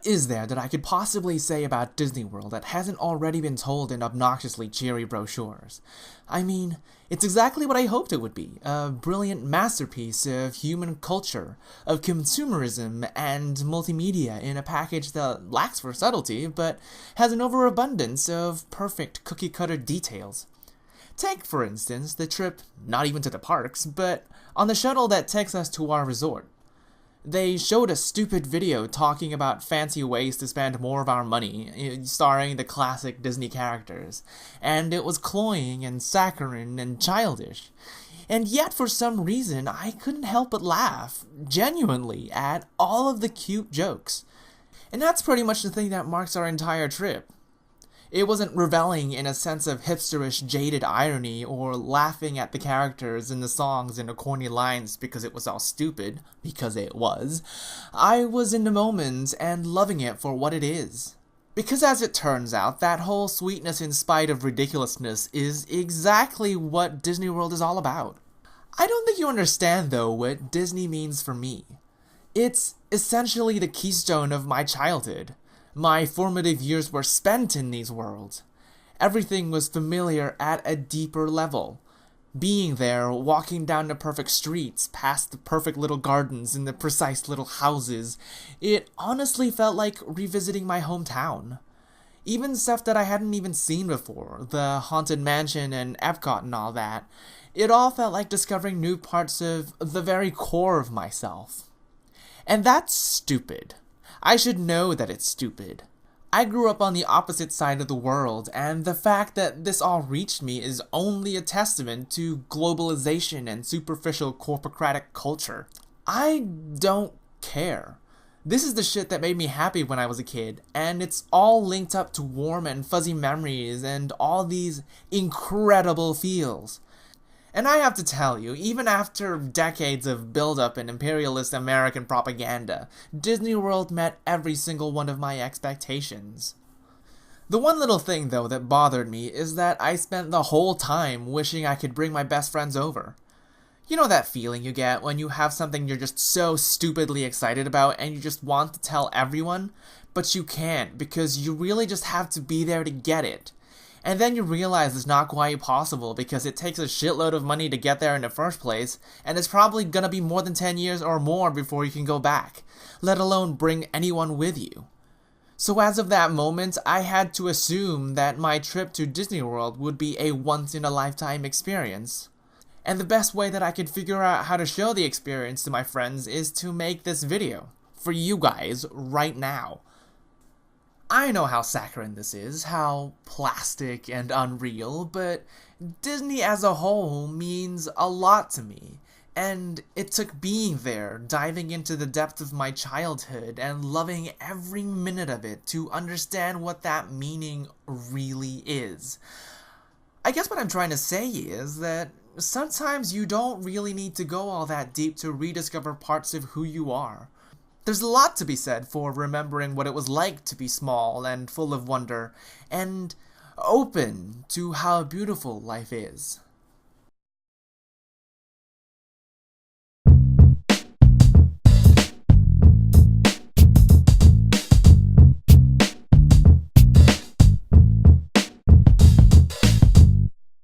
What is there that I could possibly say about Disney World that hasn't already been told in obnoxiously cheery brochures? I mean, it's exactly what I hoped it would be, a brilliant masterpiece of human culture, of consumerism and multimedia in a package that lacks for subtlety, but has an overabundance of perfect cookie-cutter details. Take, for instance, the trip, not even to the parks, but on the shuttle that takes us to our resort. They showed a stupid video talking about fancy ways to spend more of our money, starring the classic Disney characters, and it was cloying and saccharine and childish. And yet, for some reason, I couldn't help but laugh, genuinely, at all of the cute jokes. And that's pretty much the thing that marks our entire trip. It wasn't reveling in a sense of hipsterish, jaded irony or laughing at the characters and the songs and the corny lines because it was all stupid, because it was. I was in the moment and loving it for what it is. Because as it turns out, that whole sweetness in spite of ridiculousness is exactly what Disney World is all about. I don't think you understand, though, what Disney means for me. It's essentially the keystone of my childhood. My formative years were spent in these worlds. Everything was familiar at a deeper level. Being there, walking down the perfect streets, past the perfect little gardens and the precise little houses, it honestly felt like revisiting my hometown. Even stuff that I hadn't even seen before, the Haunted Mansion and Epcot and all that, it all felt like discovering new parts of the very core of myself. And that's stupid. I should know that it's stupid. I grew up on the opposite side of the world, and the fact that this all reached me is only a testament to globalization and superficial corporocratic culture. I don't care. This is the shit that made me happy when I was a kid, and it's all linked up to warm and fuzzy memories and all these incredible feels. And I have to tell you, even after decades of build-up in imperialist American propaganda, Disney World met every single one of my expectations. The one little thing, though, that bothered me is that I spent the whole time wishing I could bring my best friends over. You know that feeling you get when you have something you're just so stupidly excited about and you just want to tell everyone, but you can't because you really just have to be there to get it. And then you realize it's not quite possible because it takes a shitload of money to get there in the first place, and it's probably gonna be more than 10 years or more before you can go back, let alone bring anyone with you. So as of that moment, I had to assume that my trip to Disney World would be a once-in-a-lifetime experience. And the best way that I could figure out how to show the experience to my friends is to make this video, for you guys, right now. I know how saccharine this is, how plastic and unreal, but Disney as a whole means a lot to me, and it took being there, diving into the depth of my childhood, and loving every minute of it to understand what that meaning really is. I guess what I'm trying to say is that sometimes you don't really need to go all that deep to rediscover parts of who you are. There's a lot to be said for remembering what it was like to be small and full of wonder, and open to how beautiful life is.